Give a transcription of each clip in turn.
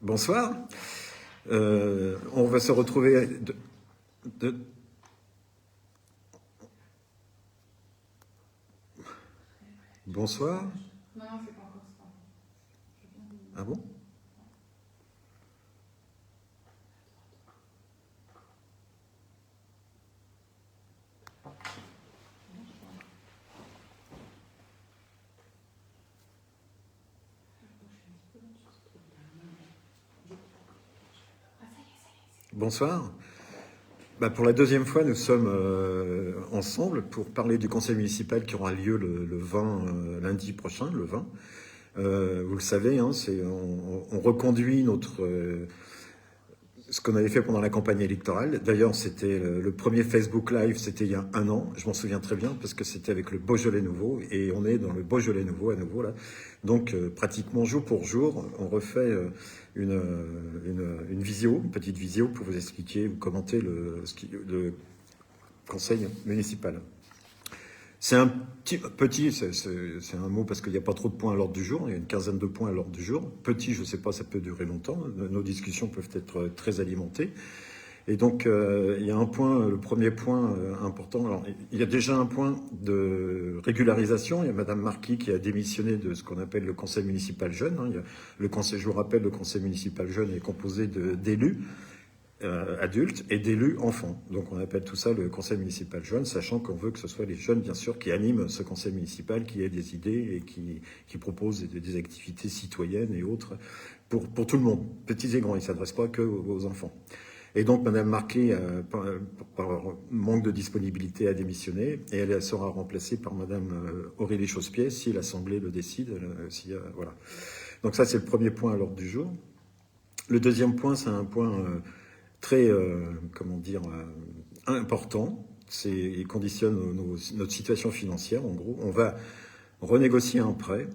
Bonsoir. On va se retrouver. De- Bonsoir. Non, non, c'est pas encore ça. Ah bon? Bonsoir. Pour la deuxième fois, nous sommes ensemble pour parler du conseil municipal qui aura lieu le 20, lundi prochain, le 20. Vous le savez, hein, on reconduit ce qu'on avait fait pendant la campagne électorale. D'ailleurs, c'était le premier Facebook Live, c'était il y a 1 an. Je m'en souviens très bien parce que c'était avec le Beaujolais Nouveau et on est dans le Beaujolais Nouveau à nouveau là. Donc, pratiquement jour pour jour, on refait une visio, une petite visio pour vous expliquer, vous commenter le conseil municipal. C'est un petit, c'est un mot parce qu'il n'y a pas trop de points à l'ordre du jour, il y a une quinzaine de points à l'ordre du jour. Petit, je ne sais pas, ça peut durer longtemps, nos discussions peuvent être très alimentées. Et donc, il y a un point, le premier point important. Alors, il y a déjà un point de régularisation. Il y a Madame Marquis qui a démissionné de ce qu'on appelle le conseil municipal jeune. Hein. Il y a le conseil, je vous rappelle, le conseil municipal jeune est composé d'élus adultes et d'élus enfants. Donc on appelle tout ça le conseil municipal jeune, sachant qu'on veut que ce soit les jeunes, bien sûr, qui animent ce conseil municipal, qui aient des idées et qui proposent des activités citoyennes et autres pour tout le monde, petits et grands. Il ne s'adresse pas que aux enfants. Et donc Madame Marquet, par manque de disponibilité, a démissionné et elle sera remplacée par Madame Aurélie Chausse-Pied si l'Assemblée le décide. Voilà. Donc ça, c'est le premier point à l'ordre du jour. Le deuxième point, c'est un point très, important. Il conditionne notre situation financière. En gros, on va renégocier un prêt.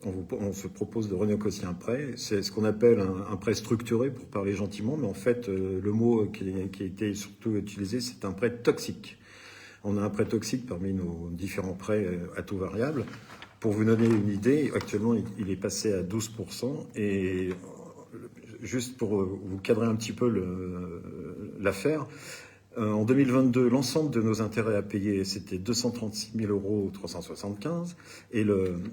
On se propose de renégocier un prêt. C'est ce qu'on appelle un prêt structuré, pour parler gentiment, mais en fait, le mot qui a été surtout utilisé, c'est un prêt toxique. On a un prêt toxique parmi nos différents prêts à taux variable. Pour vous donner une idée, actuellement, il est passé à 12%. Et juste pour vous cadrer un petit peu l'affaire, en 2022, l'ensemble de nos intérêts à payer, c'était 236 000 € 375,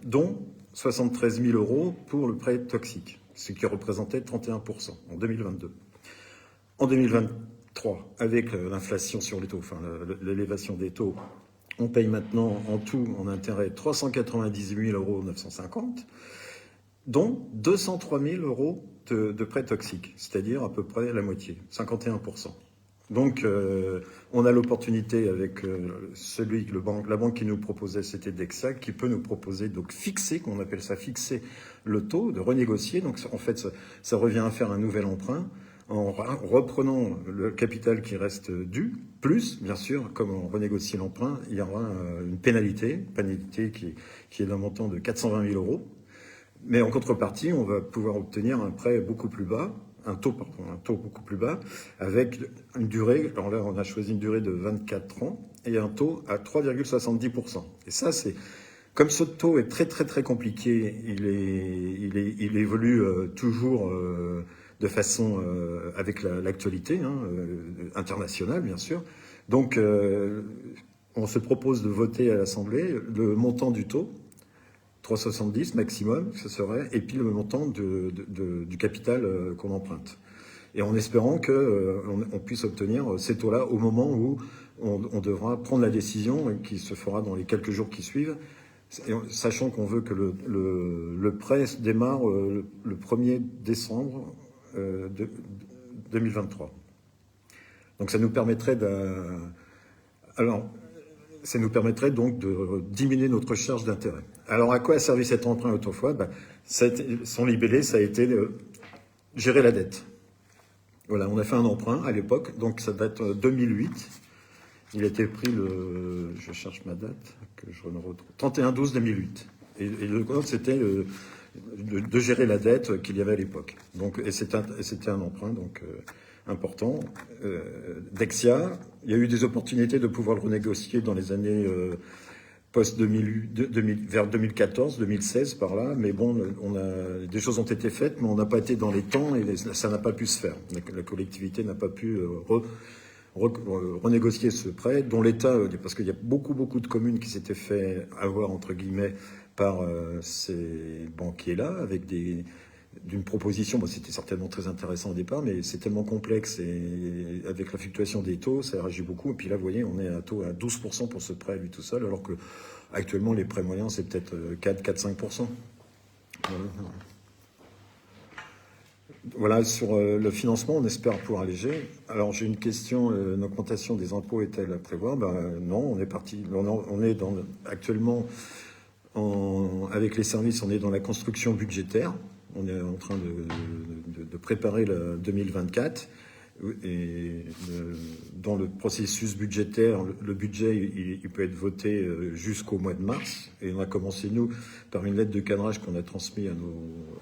dont 73 000 € pour le prêt toxique, ce qui représentait 31% en 2022. En 2023, avec l'inflation sur les taux, enfin l'élévation des taux, on paye maintenant en tout en intérêt 398 000 € 950, dont 203 000 € de prêts toxiques, c'est-à-dire à peu près la moitié, 51%. Donc, on a l'opportunité avec la banque qui nous proposait, c'était Dexia, qui peut nous proposer, donc fixer, qu'on appelle ça fixer le taux, de renégocier. Donc, en fait, ça revient à faire un nouvel emprunt en reprenant le capital qui reste dû, plus, bien sûr, comme on renégocie l'emprunt, il y aura une pénalité qui est d'un montant de 420 000 €. Mais en contrepartie, on va pouvoir obtenir un prêt beaucoup plus bas, un taux beaucoup plus bas, avec une durée, alors là on a choisi une durée de 24 ans, et un taux à 3,70%. Et ça, comme ce taux est très très très compliqué, il évolue toujours de façon avec l'actualité internationale, bien sûr. Donc on se propose de voter à l'Assemblée le montant du taux, 3,70 maximum, ce serait, et puis le montant du capital qu'on emprunte. Et en espérant qu'on puisse obtenir ces taux-là au moment où on devra prendre la décision qui se fera dans les quelques jours qui suivent, sachant qu'on veut que le prêt démarre le 1er décembre 2023. Donc ça nous permettrait ça nous permettrait donc de diminuer notre charge d'intérêt. Alors à quoi a servi cet emprunt autrefois? Son libellé, ça a été gérer la dette. Voilà, on a fait un emprunt à l'époque, donc ça date 2008. Il a été pris je cherche ma date, que je ne retrouve, 31/12/2008. Et le compte, c'était de gérer la dette qu'il y avait à l'époque. Donc, et c'était un emprunt donc important. Dexia, il y a eu des opportunités de pouvoir le renégocier dans les années vers 2014, 2016 par là, mais bon, des choses ont été faites, mais on n'a pas été dans les temps et ça n'a pas pu se faire. La collectivité n'a pas pu renégocier ce prêt, dont l'État, parce qu'il y a beaucoup de communes qui s'étaient fait avoir, entre guillemets, par ces banquiers-là, avec d'une proposition, bon, c'était certainement très intéressant au départ, mais c'est tellement complexe et avec la fluctuation des taux, ça réagit beaucoup. Et puis là, vous voyez, on est à un taux à 12% pour ce prêt, lui tout seul, alors que actuellement, les prêts moyens, c'est peut-être 4-5%. Voilà, sur le financement, on espère pouvoir alléger. Alors, j'ai une question, l'augmentation des impôts est-elle à prévoir? Ben, non, on est parti, on est actuellement, avec les services, on est dans la construction budgétaire. On est en train de préparer le 2024. Et dans le processus budgétaire, le budget, il peut être voté jusqu'au mois de mars. Et on a commencé, nous, par une lettre de cadrage qu'on a transmise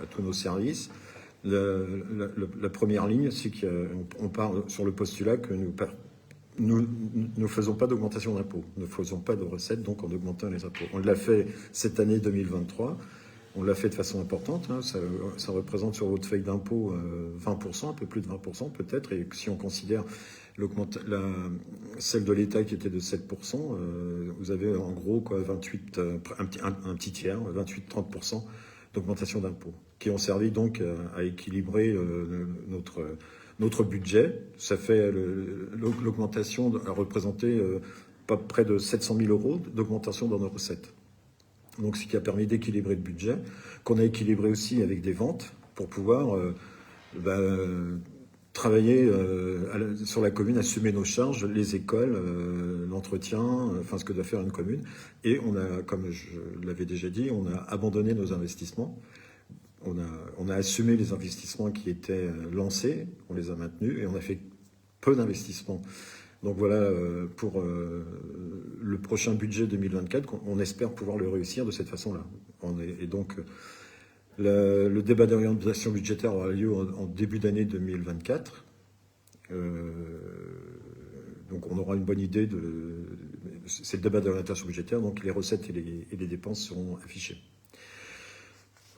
à tous nos services. La première ligne, c'est qu'on part sur le postulat que nous ne faisons pas d'augmentation d'impôts, nous ne faisons pas de recettes, donc en augmentant les impôts. On l'a fait cette année 2023, on l'a fait de façon importante, hein, ça représente sur votre feuille d'impôt 20%, un peu plus de 20% peut-être, et si on considère celle de l'État qui était de 7%, vous avez en gros quoi, 28, un petit tiers, 28-30% d'augmentation d'impôts, qui ont servi donc à équilibrer notre budget. Ça fait l'augmentation a représenté pas près de 700 000 euros d'augmentation dans nos recettes. Donc ce qui a permis d'équilibrer le budget, qu'on a équilibré aussi avec des ventes pour pouvoir travailler sur la commune, assumer nos charges, les écoles, l'entretien, enfin ce que doit faire une commune. Et on a, comme je l'avais déjà dit, on a abandonné nos investissements. On a assumé les investissements qui étaient lancés, on les a maintenus et on a fait peu d'investissements. Donc voilà, pour le prochain budget 2024, on espère pouvoir le réussir de cette façon-là. Et donc, le débat d'orientation budgétaire aura lieu en début d'année 2024. Donc on aura une bonne idée c'est le débat d'orientation budgétaire, donc les recettes et les dépenses seront affichées.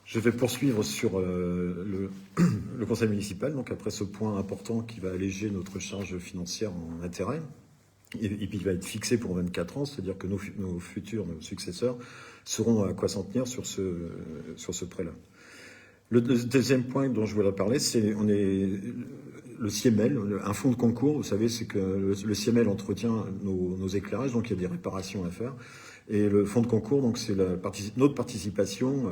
Je vais poursuivre sur le conseil municipal, donc après ce point important qui va alléger notre charge financière en intérêt, et puis il va être fixé pour 24 ans, c'est-à-dire que nos successeurs, sauront à quoi s'en tenir sur ce prêt-là. Le deuxième point dont je voulais parler, c'est le CIEMEL, un fonds de concours. Vous savez, c'est que le CIEMEL entretient nos éclairages, donc il y a des réparations à faire. Et le fonds de concours, donc c'est notre participation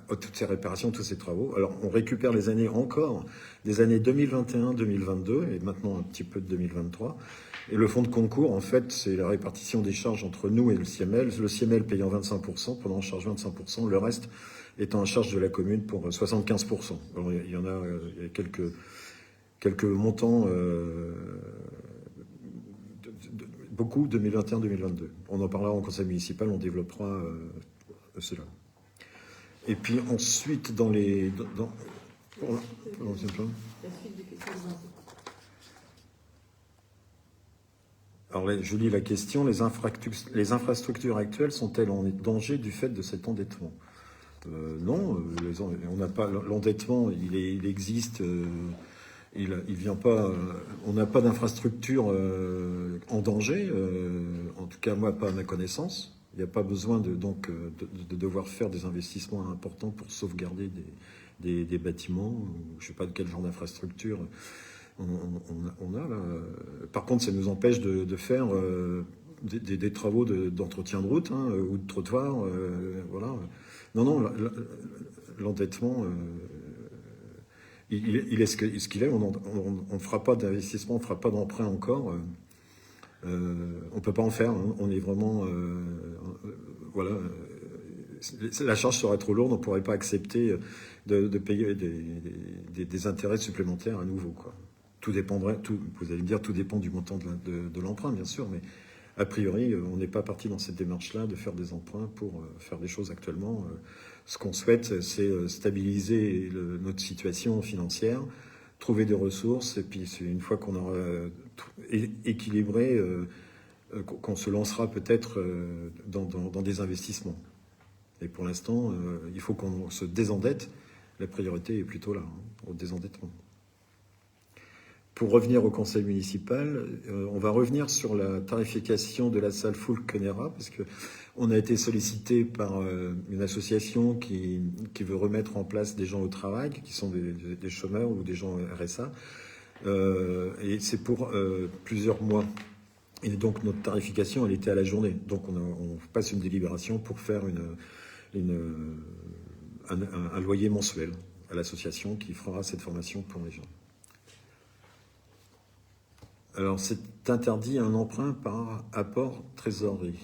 à toutes ces réparations, tous ces travaux. Alors on récupère les années encore, des années 2021, 2022 et maintenant un petit peu de 2023. Et le fonds de concours, en fait, c'est la répartition des charges entre nous et le CIEMEL. Le CIEMEL payant 25%, prenant en charge 25%, le reste étant en charge de la commune pour 75%. Alors, il y en a, il y a quelques montants, beaucoup 2021-2022. On en parlera en conseil municipal, on développera cela. Et puis ensuite, pour l'ancien plan. La suite des questions. Alors, je lis la question. Les infrastructures actuelles sont-elles en danger du fait de cet endettement? Non, on n'a pas l'endettement. Il existe. Il vient pas. On n'a pas d'infrastructure en danger. En tout cas, moi, pas à ma connaissance. Il n'y a pas besoin de devoir faire des investissements importants pour sauvegarder des bâtiments. Je ne sais pas de quel genre d'infrastructure on a là. Par contre, ça nous empêche de faire des travaux d'entretien de route ou de trottoir. Voilà. Non, l'endettement, il est ce qu'il est. On ne fera pas d'investissement, on ne fera pas d'emprunt encore. On ne peut pas en faire. On est vraiment... voilà. La charge serait trop lourde, on ne pourrait pas accepter de payer des intérêts supplémentaires à nouveau, quoi. Tout dépendrait, vous allez me dire, tout dépend du montant de l'emprunt, bien sûr, mais a priori, on n'est pas parti dans cette démarche-là de faire des emprunts pour faire des choses actuellement. Ce qu'on souhaite, c'est stabiliser notre situation financière, trouver des ressources, et puis une fois qu'on aura équilibré, qu'on se lancera peut-être dans des investissements. Et pour l'instant, il faut qu'on se désendette. La priorité est plutôt là, au désendettement. Pour revenir au conseil municipal, on va revenir sur la tarification de la salle Full Conera, parce qu'on a été sollicité par une association qui veut remettre en place des gens au travail, qui sont des chômeurs ou des gens RSA, et c'est pour plusieurs mois. Et donc notre tarification, elle était à la journée. Donc on passe une délibération pour faire un loyer mensuel à l'association qui fera cette formation pour les gens. Alors, c'est interdit un emprunt par apport trésorerie.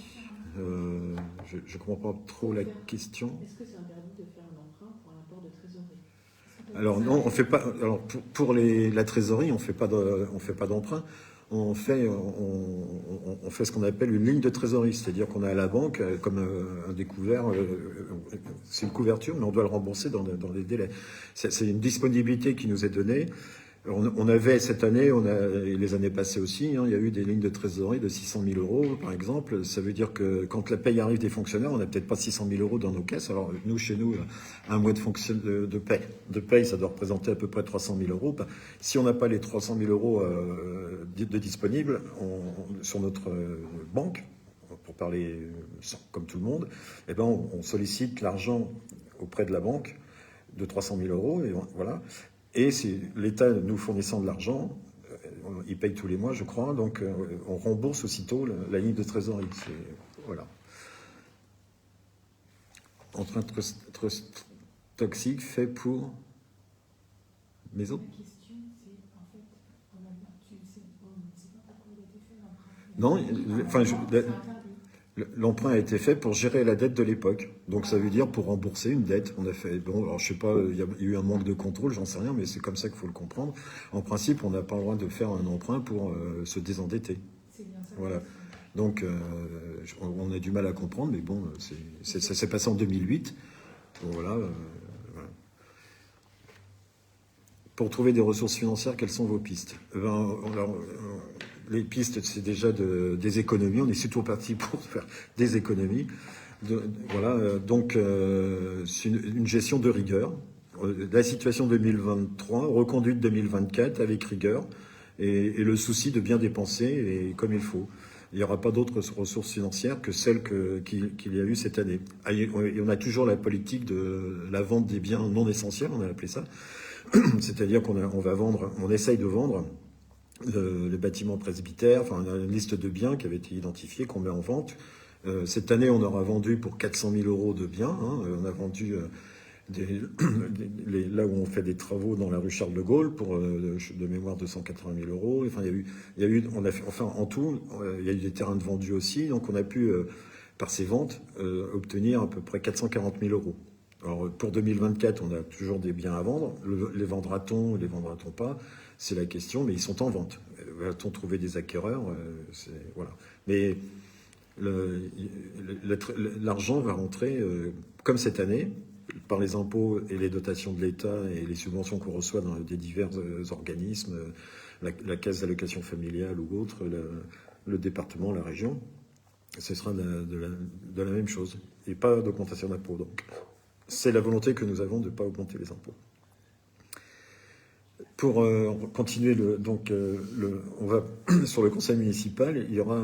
Je ne comprends pas trop la question. Est-ce que c'est interdit de faire un emprunt pour un apport de trésorerie? Alors non, on fait pas. Alors pour la trésorerie, on fait pas d'emprunt. On fait ce qu'on appelle une ligne de trésorerie, c'est-à-dire qu'on a à la banque comme un découvert, c'est une couverture, mais on doit le rembourser dans les délais. C'est une disponibilité qui nous est donnée. On avait cette année, et les années passées aussi, il y a eu des lignes de trésorerie de 600 000 euros, par exemple. Ça veut dire que quand la paye arrive des fonctionnaires, on n'a peut-être pas 600 000 euros dans nos caisses. Alors nous, chez nous, un mois de paye, ça doit représenter à peu près 300 000 euros. Si on n'a pas les 300 000 euros de disponibles sur notre banque, pour parler comme tout le monde, eh ben on sollicite l'argent auprès de la banque de 300 000 euros, et voilà. Et c'est l'État nous fournissant de l'argent, il paye tous les mois, je crois, donc on rembourse aussitôt la ligne de trésorerie. Voilà. Emprunt toxique fait pour maison. La question, c'est en fait, tu sais pas pourquoi il a été fait l'emprunt. Non, l'emprunt a été fait pour gérer la dette de l'époque. Donc ça veut dire pour rembourser une dette. On a fait, bon, alors je sais pas, il y a eu un manque de contrôle, j'en sais rien, mais c'est comme ça qu'il faut le comprendre. En principe, on n'a pas le droit de faire un emprunt pour se désendetter. C'est bien ça. Voilà. Donc on a du mal à comprendre, mais bon, ça s'est passé en 2008. Bon, voilà. Pour trouver des ressources financières, quelles sont vos pistes? Les pistes, c'est déjà des économies. On est surtout parti pour faire des économies. Voilà, donc c'est une gestion de rigueur. La situation 2023, reconduite 2024 avec rigueur et le souci de bien dépenser et comme il faut. Il n'y aura pas d'autres ressources financières que celles qu'il y a eu cette année. Et on a toujours la politique de la vente des biens non essentiels, on a appelé ça. C'est-à-dire qu'on va vendre, on essaye de vendre les bâtiments presbytères, enfin on a une liste de biens qui avait été identifiée, qu'on met en vente. Cette année, on aura vendu pour 400 000 euros de biens. On a vendu là où on fait des travaux dans la rue Charles de Gaulle pour de mémoire 280 000 euros. Enfin, en tout, il y a eu des terrains de vendus aussi. Donc on a pu, par ces ventes, obtenir à peu près 440 000 euros. Alors pour 2024, on a toujours des biens à vendre. Les vendra-t-on ou les vendra-t-on pas? C'est la question, mais ils sont en vente. Va-t-on trouver des acquéreurs? Voilà. Mais l'argent va rentrer, comme cette année, par les impôts et les dotations de l'État et les subventions qu'on reçoit dans des divers organismes, la caisse d'allocation familiale ou autre, le département, la région. Ce sera de la même chose. Et pas d'augmentation d'impôts, donc. C'est la volonté que nous avons de ne pas augmenter les impôts. Pour continuer, on va sur le conseil municipal, il y aura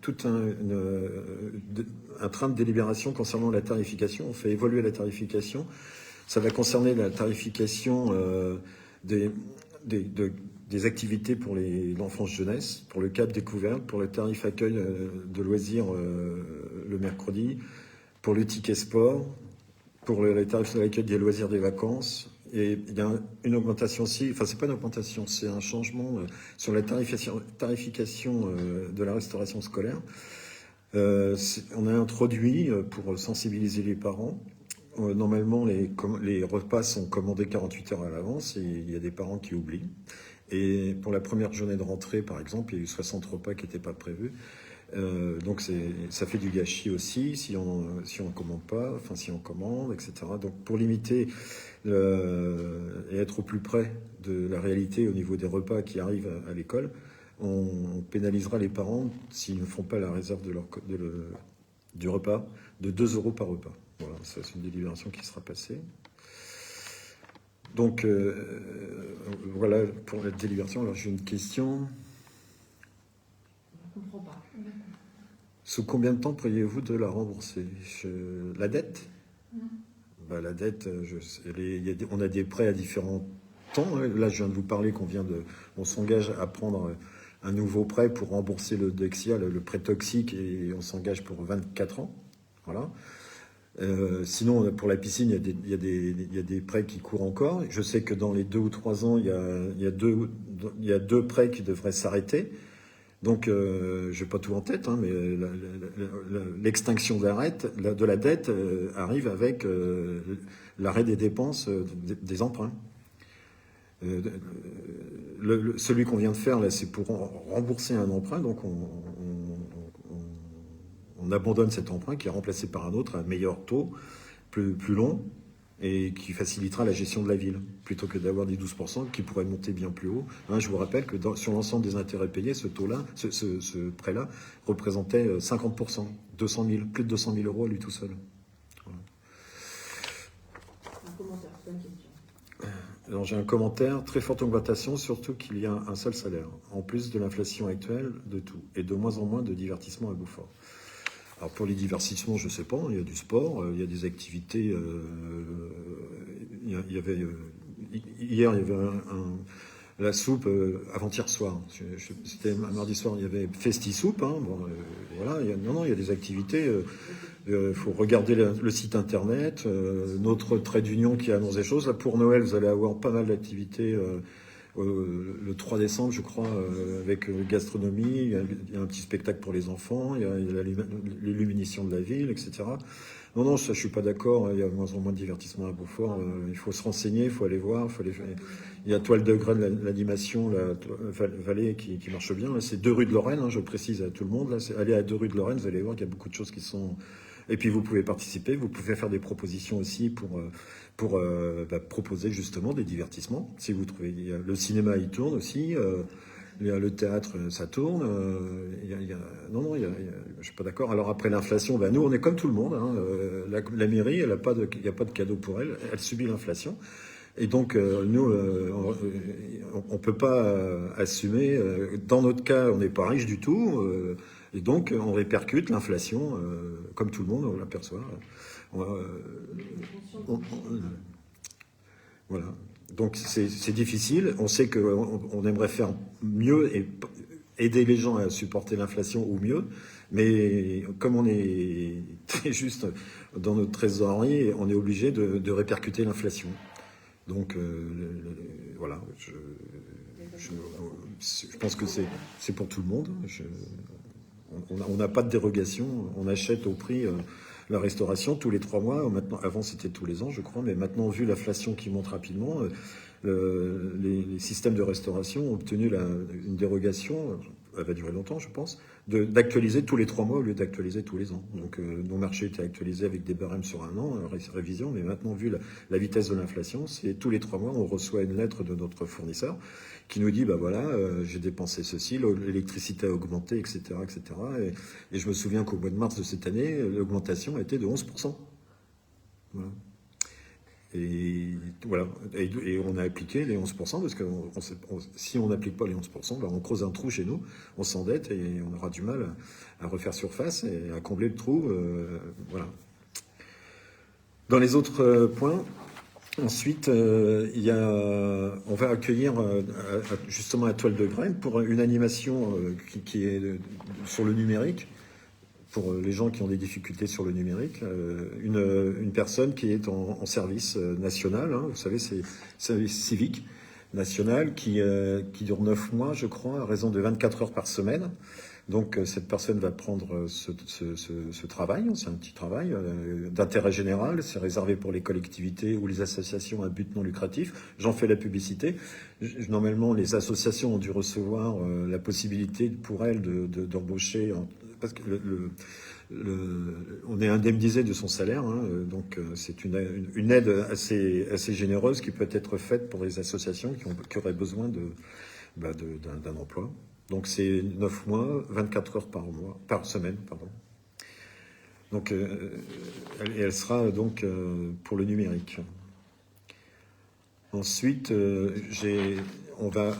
tout un train de délibération concernant la tarification. On fait évoluer la tarification. Ça va concerner la tarification des activités pour l'enfance-jeunesse, pour le CAP découverte, pour le tarif accueil de loisirs le mercredi, pour le ticket sport, pour les tarifs de l'accueil des loisirs des vacances. Et il y a une augmentation aussi, enfin c'est pas une augmentation, c'est un changement sur la tarification de la restauration scolaire. On a introduit, pour sensibiliser les parents, normalement les repas sont commandés 48 heures à l'avance et il y a des parents qui oublient. Et pour la première journée de rentrée, par exemple, il y a eu 60 repas qui n'étaient pas prévus. Donc ça fait du gâchis aussi si on commande pas, enfin si on commande, etc. Donc pour limiter et être au plus près de la réalité au niveau des repas qui arrivent à l'école, on pénalisera les parents s'ils ne font pas la réserve du repas de 2 euros par repas. Voilà, ça c'est une délibération qui sera passée. Donc voilà pour la délibération. Alors j'ai une question. On ne comprend pas. Sous combien de temps pourriez-vous de la rembourser? La dette? La dette, on a des prêts à différents temps. Là, je viens de vous parler on s'engage à prendre un nouveau prêt pour rembourser le Dexia, le prêt toxique, et on s'engage pour 24 ans. Voilà. Sinon, pour la piscine, il y a des prêts qui courent encore. Je sais que dans les 2 ou 3 ans, il y a deux prêts qui devraient s'arrêter. Donc, je n'ai pas tout en tête, mais l'extinction de la dette arrive avec l'arrêt des dépenses des emprunts. Celui qu'on vient de faire, là, c'est pour rembourser un emprunt. Donc, on abandonne cet emprunt qui est remplacé par un autre à un meilleur taux, plus long, et qui facilitera la gestion de la ville, plutôt que d'avoir des 12% qui pourraient monter bien plus haut. Je vous rappelle que sur l'ensemble des intérêts payés, ce taux-là, ce prêt-là, représentait 50%, plus de 200 000 euros à lui tout seul. Voilà. Un commentaire, c'est pas une question. Alors j'ai un commentaire, très forte augmentation, surtout qu'il y a un seul salaire, en plus de l'inflation actuelle, de tout, et de moins en moins de divertissement à Beaufort. Alors pour les divertissements, je ne sais pas, il y a du sport, il y a des activités. Hier, il y avait la soupe avant-hier soir. C'était un mardi soir, il y avait Festi Soupe. Voilà, il y a des activités. Il faut regarder le site internet, notre trait d'union qui annonce des choses. Là, pour Noël, vous allez avoir pas mal d'activités. Le 3 décembre, je crois, avec gastronomie, il y a un petit spectacle pour les enfants, il y a l'illumination de la ville, etc. Non, ça, je suis pas d'accord. Il y a de moins en moins de divertissement à Beaufort. Il faut se renseigner, il faut aller voir. Il y a Toile de Graine, l'animation, la Vallée qui marche bien. C'est 2 rues de Lorraine, je précise à tout le monde. Là, allez à 2 rues de Lorraine, vous allez voir qu'il y a beaucoup de choses qui sont... Et puis vous pouvez participer, vous pouvez faire des propositions aussi pour proposer justement des divertissements. Si vous trouvez, le cinéma il tourne aussi, le théâtre ça tourne. Je suis pas d'accord. Alors après l'inflation, nous on est comme tout le monde. La mairie, il n'y a pas de cadeau pour elle, elle subit l'inflation. Et donc nous, on peut pas assumer. Dans notre cas, on n'est pas riche du tout. Et donc, on répercute l'inflation, comme tout le monde, on l'aperçoit. Voilà. Donc, c'est difficile. On sait qu'on aimerait faire mieux et aider les gens à supporter l'inflation ou mieux. Mais comme on est très juste dans notre trésorerie, on est obligé de répercuter l'inflation. Donc, voilà. Je pense que c'est pour tout le monde. On n'a pas de dérogation, on achète au prix la restauration tous les 3 mois. Maintenant, avant, c'était tous les ans, je crois, mais maintenant, vu l'inflation qui monte rapidement, les systèmes de restauration ont obtenu une dérogation, elle va durer longtemps, je pense, d'actualiser tous les 3 mois au lieu d'actualiser tous les ans. Donc, nos marchés étaient actualisés avec des barèmes sur un an, révision, mais maintenant, vu la vitesse de l'inflation, c'est tous les 3 mois, on reçoit une lettre de notre fournisseur qui nous dit, j'ai dépensé ceci, l'électricité a augmenté, etc., etc. Et je me souviens qu'au mois de mars de cette année, l'augmentation a été de 11%. Voilà. Et voilà. Et on a appliqué les 11%, parce que si on n'applique pas les 11%, on creuse un trou chez nous, on s'endette et on aura du mal à refaire surface et à combler le trou. Voilà. Dans les autres points, ensuite, on va accueillir justement à Toile de Graine pour une animation qui est sur le numérique, pour les gens qui ont des difficultés sur le numérique, une personne qui est en service national, vous savez, c'est service civique national qui dure 9 mois, je crois, à raison de 24 heures par semaine. Donc cette personne va prendre ce travail, c'est un petit travail d'intérêt général, c'est réservé pour les collectivités ou les associations à but non lucratif. J'en fais la publicité. Normalement, les associations ont dû recevoir la possibilité pour elles d'embaucher, parce que on est indemnisé de son salaire, donc c'est une aide assez généreuse qui peut être faite pour les associations qui auraient besoin d'un emploi. Donc c'est 9 mois, 24 heures par semaine, pardon. Donc elle sera donc pour le numérique. Ensuite, on va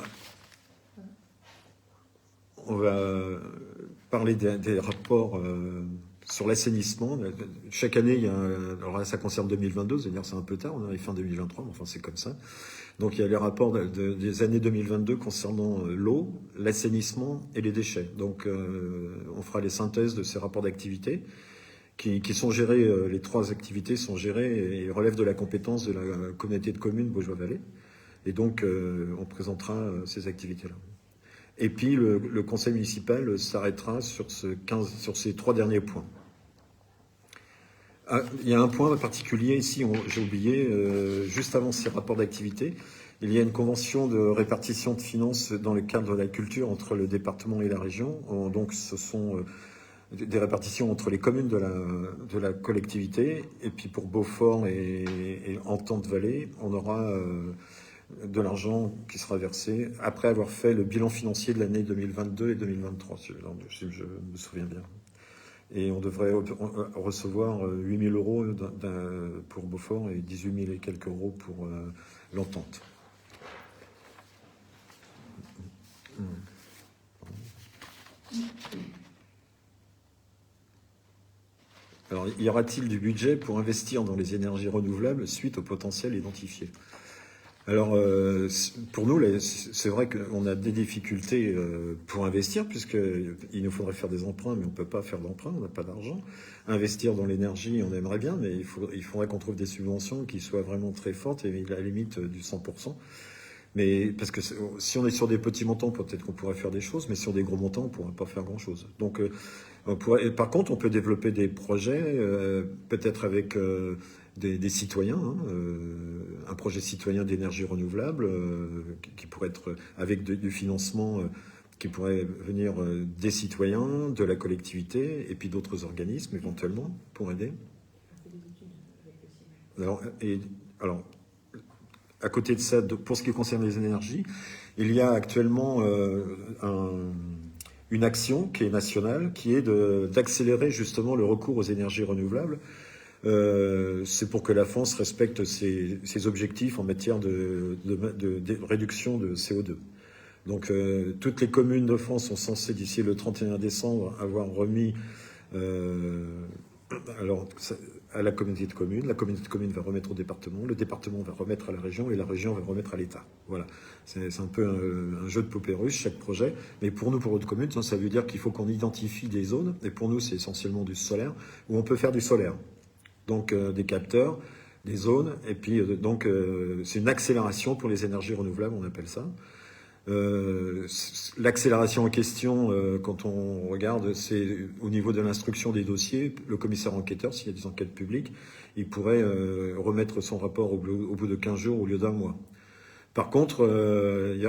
parler des rapports sur l'assainissement. Chaque année, alors là, ça concerne 2022, c'est-à-dire c'est un peu tard, on arrive fin 2023, mais enfin c'est comme ça. Donc il y a les rapports des années 2022 concernant l'eau, l'assainissement et les déchets. Donc on fera les synthèses de ces rapports d'activité qui sont gérés, les 3 activités sont gérées et relèvent de la compétence de la communauté de communes Baugeois-Vallée. Et donc on présentera ces activités-là. Et puis le conseil municipal s'arrêtera sur ces 3 derniers points. Ah, il y a un point particulier ici, j'ai oublié, juste avant ces rapports d'activité, il y a une convention de répartition de finances dans le cadre de la culture entre le département et la région. Donc ce sont des répartitions entre les communes de la collectivité. Et puis pour Beaufort et Entente-Vallée, on aura de l'argent qui sera versé après avoir fait le bilan financier de l'année 2022 et 2023, si je me souviens bien. Et on devrait recevoir 8 000 euros pour Beaufort et 18 000 et quelques euros pour l'Entente. Alors, y aura-t-il du budget pour investir dans les énergies renouvelables suite au potentiel identifié ? Alors, pour nous, c'est vrai qu'on a des difficultés pour investir, puisqu'il nous faudrait faire des emprunts, mais on ne peut pas faire d'emprunts, on n'a pas d'argent. Investir dans l'énergie, on aimerait bien, mais il faudrait qu'on trouve des subventions qui soient vraiment très fortes, et à la limite du 100%. Mais parce que si on est sur des petits montants, peut-être qu'on pourrait faire des choses, mais sur des gros montants, on ne pourrait pas faire grand-chose. Donc, par contre, on peut développer des projets, peut-être avec des citoyens, hein, un projet citoyen d'énergie renouvelable qui pourrait être avec du financement qui pourrait venir des citoyens, de la collectivité et puis d'autres organismes éventuellement pour aider. Alors, à côté de ça, pour ce qui concerne les énergies, il y a actuellement une action qui est nationale, qui est d'accélérer justement le recours aux énergies renouvelables. C'est pour que la France respecte ses objectifs en matière de réduction de CO2. Donc toutes les communes de France sont censées d'ici le 31 décembre avoir remis à la communauté de communes. La communauté de communes va remettre au département, le département va remettre à la région et la région va remettre à l'État. Voilà, c'est un peu un jeu de poupée russe, chaque projet. Mais pour nous, pour notre commune, ça veut dire qu'il faut qu'on identifie des zones. Et pour nous, c'est essentiellement du solaire, où on peut faire du solaire. Donc des capteurs, des zones. Et puis donc c'est une accélération pour les énergies renouvelables, on appelle ça. L'accélération en question, quand on regarde, c'est au niveau de l'instruction des dossiers. Le commissaire enquêteur, s'il y a des enquêtes publiques, il pourrait remettre son rapport au bout de 15 jours au lieu d'un mois. Par contre,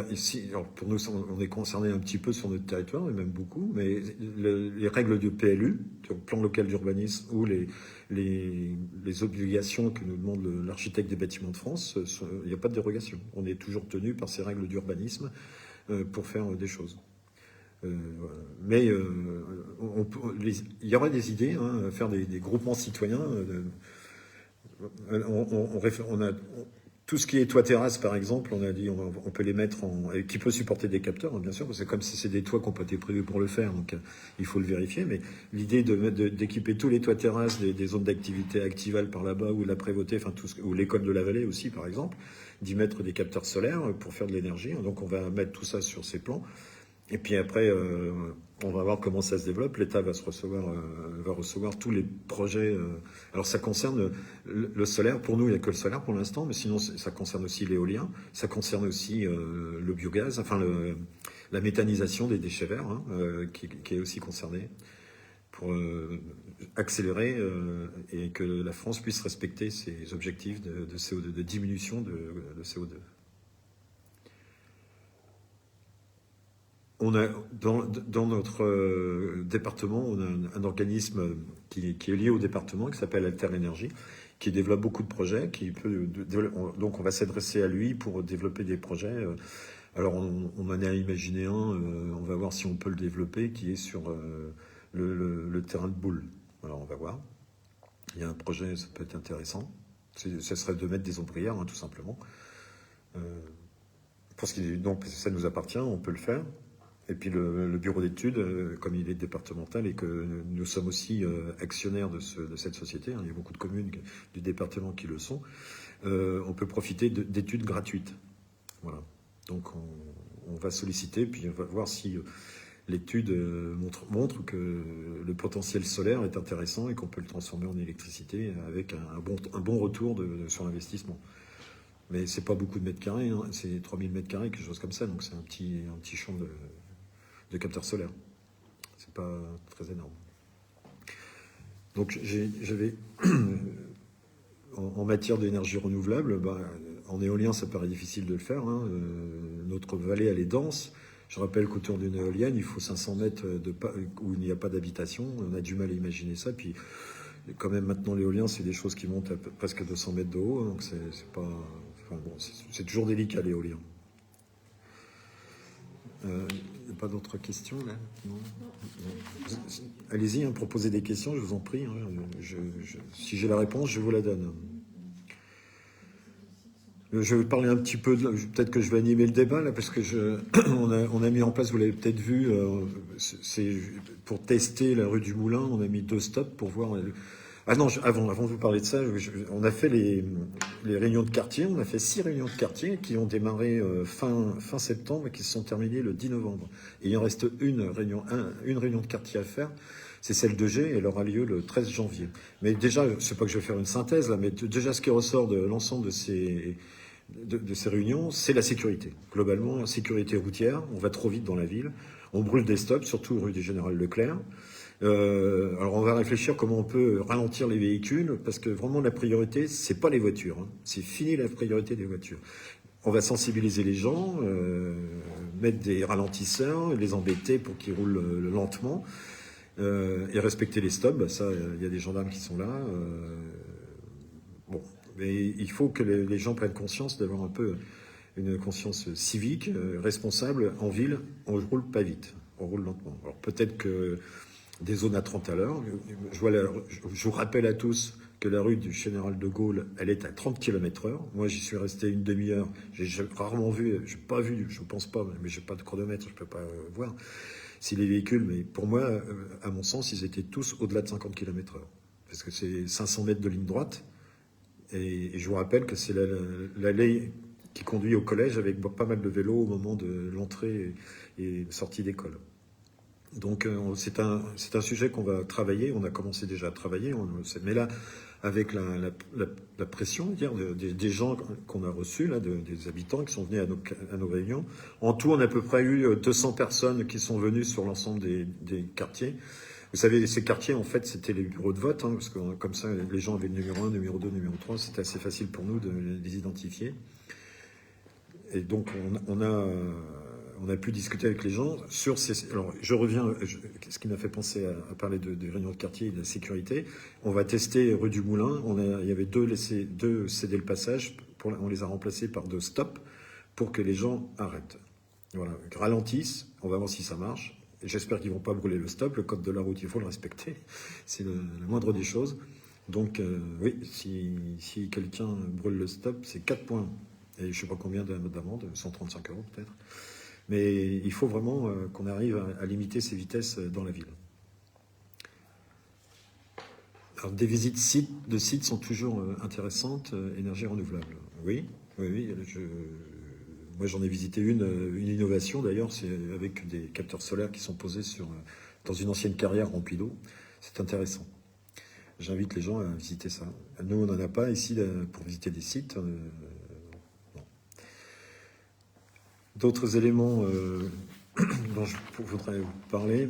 ici, alors pour nous, on est concerné un petit peu sur notre territoire, et même beaucoup, mais les règles du PLU, du plan local d'urbanisme, ou les obligations que nous demande l'architecte des bâtiments de France, il n'y a pas de dérogation. On est toujours tenu par ces règles d'urbanisme pour faire des choses. Mais il y aura des idées, hein, faire des groupements citoyens. Tout ce qui est toit-terrasse, par exemple, on a dit on peut les mettre qui peut supporter des capteurs, hein, bien sûr, parce que comme si c'est des toits qui n'ont pas été prévus pour le faire, donc il faut le vérifier. Mais l'idée d'équiper tous les toits-terrasses des zones d'activité activales par là-bas, ou la prévôté, enfin ou l'école de la vallée aussi, par exemple, d'y mettre des capteurs solaires pour faire de l'énergie. Donc on va mettre tout ça sur ces plans. Et puis après, on va voir comment ça se développe. L'État va recevoir tous les projets. Alors ça concerne le solaire. Pour nous, il n'y a que le solaire pour l'instant, mais sinon ça concerne aussi l'éolien. Ça concerne aussi le biogaz, enfin la méthanisation des déchets verts, hein, qui est aussi concernée pour accélérer et que la France puisse respecter ses objectifs de CO2, de diminution de CO2. On a, dans notre département, on a un organisme qui est lié au département, qui s'appelle Alter Énergie, qui développe beaucoup de projets. Donc on va s'adresser à lui pour développer des projets Alors, on en a imaginé un, on va voir si on peut le développer, qui est sur le terrain de boule. Alors, on va voir. Il y a un projet, ça peut être intéressant. Ça serait de mettre des ombrières, hein, tout simplement. Donc, ça nous appartient, on peut le faire. Et puis le bureau d'études, comme il est départemental et que nous sommes aussi actionnaires de cette société, hein, il y a beaucoup de communes du département qui le sont, on peut profiter d'études gratuites. Voilà. Donc on va solliciter, puis on va voir si l'étude montre que le potentiel solaire est intéressant et qu'on peut le transformer en électricité avec un bon retour sur l'investissement. Mais c'est pas beaucoup de mètres carrés, hein, c'est 3000 mètres carrés, quelque chose comme ça, donc c'est un petit champ de capteurs solaires. C'est pas très énorme. Donc j'avais en matière d'énergie renouvelable, en éolien ça paraît difficile de le faire. Hein. Notre vallée elle est dense. Je rappelle qu'autour d'une éolienne il faut 500 mètres où il n'y a pas d'habitation. On a du mal à imaginer ça. Puis quand même maintenant l'éolien c'est des choses qui montent à presque 200 mètres de haut. Hein, donc c'est pas, enfin, bon, c'est toujours délicat l'éolien. Il n'y a pas d'autres questions là? Non. Allez-y, hein, proposez des questions, je vous en prie. Hein, si j'ai la réponse, je vous la donne. Je vais parler un petit peu, peut-être que je vais animer le débat là, parce que on a mis en place, vous l'avez peut-être vu, c'est pour tester la rue du Moulin, on a mis 2 stops pour voir. Ah non, avant de vous parler de ça, on a fait les réunions de quartier, on a fait 6 réunions de quartier qui ont démarré fin septembre et qui se sont terminées le 10 novembre. Et il en reste une réunion de quartier à faire, c'est celle de G, et elle aura lieu le 13 janvier. Mais déjà, c'est pas que je vais faire une synthèse là, mais déjà ce qui ressort de l'ensemble de ces réunions, c'est la sécurité. Globalement, sécurité routière, on va trop vite dans la ville, on brûle des stops, surtout rue du Général Leclerc. Alors on va réfléchir comment on peut ralentir les véhicules, parce que vraiment la priorité, c'est pas les voitures. Hein. C'est fini la priorité des voitures. On va sensibiliser les gens, mettre des ralentisseurs, les embêter pour qu'ils roulent lentement, et respecter les stops. Ça, il y a des gendarmes qui sont là. Bon, mais il faut que les gens prennent conscience d'avoir un peu une conscience civique, responsable. En ville, on ne roule pas vite, on roule lentement. Alors peut-être que des zones à 30 à l'heure. Je vous rappelle à tous que la rue du Général de Gaulle, elle est à 30 km/h. Moi, j'y suis resté une demi-heure. J'ai rarement vu, je n'ai pas vu, je ne pense pas, mais je n'ai pas de chronomètre, je ne peux pas voir si les véhicules, mais pour moi, à mon sens, ils étaient tous au-delà de 50 km/h. Parce que c'est 500 mètres de ligne droite. Et je vous rappelle que c'est l'allée qui conduit au collège avec pas mal de vélos au moment de l'entrée et sortie d'école. Donc c'est un sujet qu'on va travailler, on a commencé déjà à travailler, mais là, avec la pression des gens qu'on a reçus, là, des habitants qui sont venus à nos réunions. En tout, on a à peu près eu 200 personnes qui sont venues sur l'ensemble des quartiers. Vous savez, ces quartiers, en fait, c'était les bureaux de vote, hein, parce que comme ça, les gens avaient le numéro 1, numéro 2, numéro 3, c'était assez facile pour nous de les identifier. Et donc, on a pu discuter avec les gens sur ces... Alors, je reviens, ce qui m'a fait penser à parler des réunions de quartier et de la sécurité. On va tester rue du Moulin. Il y avait deux céder le passage. On les a remplacés par 2 stops pour que les gens arrêtent. Voilà, ralentissent. On va voir si ça marche. J'espère qu'ils ne vont pas brûler le stop. Le code de la route, il faut le respecter. C'est la moindre des choses. Donc, oui, si quelqu'un brûle le stop, c'est 4 points. Et je ne sais pas combien d'amende, 135 € peut-être. Mais il faut vraiment qu'on arrive à limiter ces vitesses dans la ville. Alors, des visites de sites sont toujours intéressantes, énergie renouvelable. Oui. Moi, j'en ai visité une innovation d'ailleurs, c'est avec des capteurs solaires qui sont posés dans une ancienne carrière remplie d'eau. C'est intéressant. J'invite les gens à visiter ça. Nous, on n'en a pas ici pour visiter des sites. D'autres éléments dont je voudrais vous parler.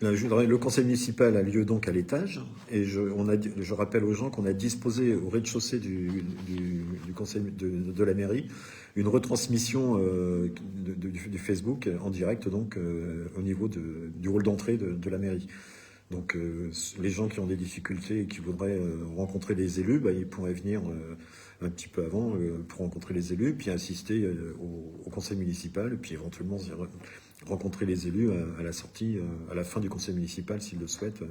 Le conseil municipal a lieu donc à l'étage, et je rappelle aux gens qu'on a disposé au rez-de-chaussée du conseil de la mairie une retransmission du Facebook en direct, donc au niveau du hall d'entrée de la mairie. Donc les gens qui ont des difficultés et qui voudraient rencontrer des élus, bah, ils pourraient venir un petit peu avant pour rencontrer les élus, puis assister au conseil municipal, et puis éventuellement rencontrer les élus à la sortie, à la fin du conseil municipal s'ils le souhaitent,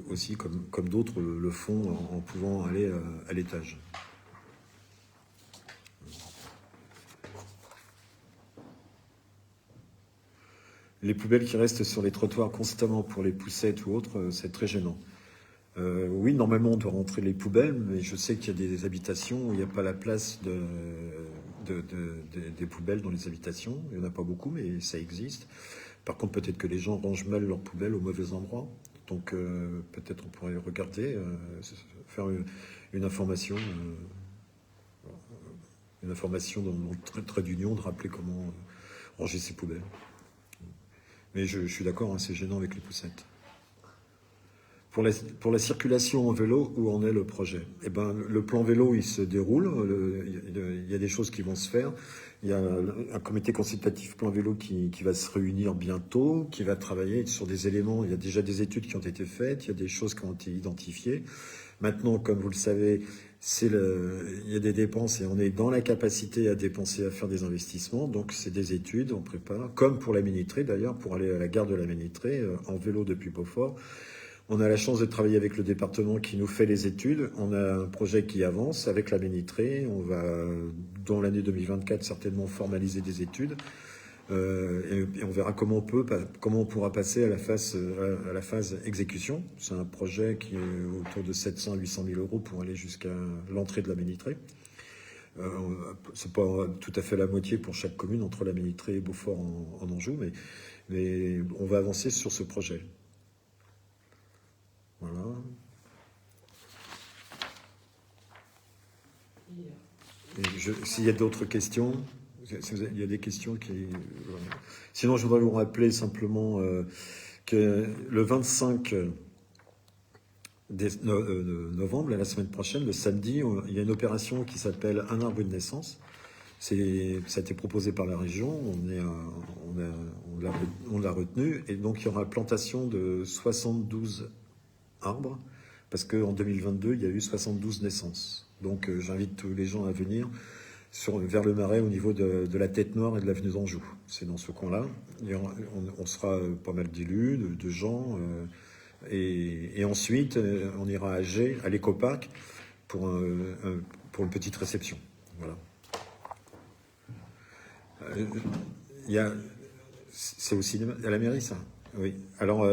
aussi comme d'autres le font en pouvant aller à l'étage. Les poubelles qui restent sur les trottoirs constamment pour les poussettes ou autres, c'est très gênant. Oui, normalement, on doit rentrer les poubelles, mais je sais qu'il y a des habitations où il n'y a pas la place des poubelles dans les habitations. Il n'y en a pas beaucoup, mais ça existe. Par contre, peut-être que les gens rangent mal leurs poubelles au mauvais endroit. Donc, peut-être on pourrait regarder, faire une information dans le trait d'union, de rappeler comment ranger ses poubelles. Mais je suis d'accord, hein, c'est gênant avec les poussettes. Pour la circulation en vélo, où en est le projet? Eh ben, le plan vélo, il se déroule. Il y a des choses qui vont se faire. Il y a un comité consultatif plan vélo qui va se réunir bientôt, qui va travailler sur des éléments. Il y a déjà des études qui ont été faites, il y a des choses qui ont été identifiées. Maintenant, comme vous le savez, il y a des dépenses et on est dans la capacité à dépenser, à faire des investissements. Donc, c'est des études, on prépare. Comme pour la Ménitrée, d'ailleurs, pour aller à la gare de la Ménitrée, en vélo depuis Beaufort. On a la chance de travailler avec le département qui nous fait les études. On a un projet qui avance avec la Ménitrée. On va, dans l'année 2024, certainement formaliser des études. Et on verra comment on pourra passer à la phase exécution. C'est un projet qui est autour de 700 à 800 000 euros pour aller jusqu'à l'entrée de la Ménitrée. C'est pas tout à fait la moitié pour chaque commune entre la Ménitrée et Beaufort en Anjou, mais on va avancer sur ce projet. Voilà. S'il y a d'autres questions, il y a des questions qui... Voilà. Sinon, je voudrais vous rappeler simplement que le 25 novembre, la semaine prochaine, le samedi, il y a une opération qui s'appelle Un arbre, une naissance. Ça a été proposé par la région, on l'a retenu, et donc il y aura plantation de 72 arbres, parce qu'en 2022, il y a eu 72 naissances. Donc j'invite tous les gens à venir vers le Marais au niveau de la Tête Noire et de l'avenue d'Anjou. C'est dans ce coin-là. On sera pas mal d'élus, de gens, et ensuite on ira à Gey, à l'Écoparc, pour une petite réception. Voilà. C'est au cinéma, à la mairie, ça? Oui. Alors,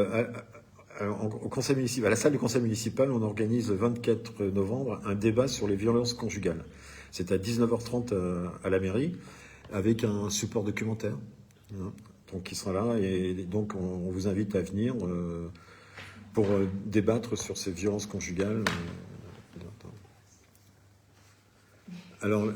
au conseil municipal, à la salle du conseil municipal, on organise le 24 novembre un débat sur les violences conjugales. C'est à 19h30 à la mairie, avec un support documentaire. Donc, il sera là, et donc on vous invite à venir pour débattre sur ces violences conjugales. Alors,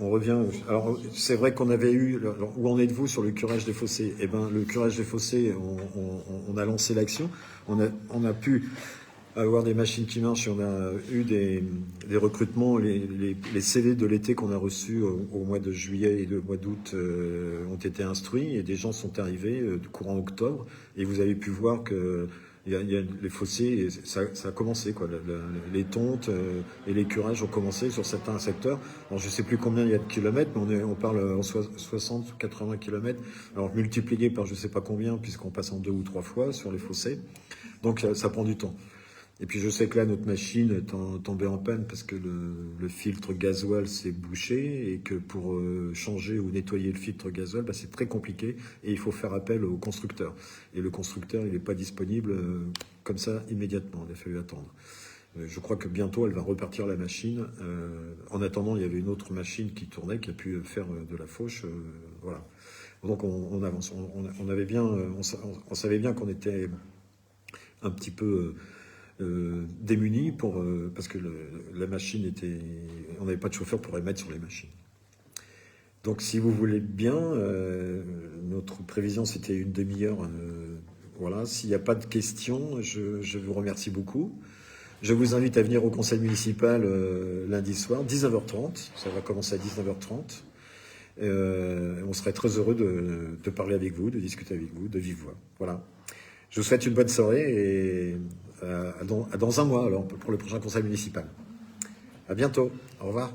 on revient. Alors, c'est vrai qu'on avait eu. Alors, où en êtes-vous sur le curage des fossés? Eh ben, le curage des fossés, on a lancé l'action. On a pu avoir des machines qui marchent et on a eu des recrutements. Les CV de l'été qu'on a reçus au mois de juillet et le mois d'août ont été instruits et des gens sont arrivés courant octobre. Et vous avez pu voir que il y a les fossés, ça a commencé, quoi. Les tontes et les curages ont commencé sur certains secteurs. Alors, je ne sais plus combien il y a de kilomètres, mais on parle en 60 ou 80 kilomètres. Alors, multiplié par je ne sais pas combien, puisqu'on passe en 2 ou 3 fois sur les fossés. Donc, ça prend du temps. Et puis, je sais que là, notre machine est tombée en panne parce que le filtre gasoil s'est bouché et que pour changer ou nettoyer le filtre gasoil, c'est très compliqué et il faut faire appel au constructeur. Et le constructeur, il n'est pas disponible comme ça immédiatement. Il a fallu attendre. Je crois que bientôt, elle va repartir la machine. En attendant, il y avait une autre machine qui tournait, qui a pu faire de la fauche. Voilà. Donc, on avance. On savait bien qu'on était un petit peu... démunis parce que la machine était... On n'avait pas de chauffeur pour les mettre sur les machines. Donc si vous voulez bien, notre prévision c'était une demi-heure. Voilà, s'il n'y a pas de questions, je vous remercie beaucoup. Je vous invite à venir au conseil municipal lundi soir, 19h30. Ça va commencer à 19h30. On serait très heureux de parler avec vous, de discuter avec vous, de vive voix. Voilà. Je vous souhaite une bonne soirée et à dans un mois alors, pour le prochain conseil municipal. À bientôt. Au revoir.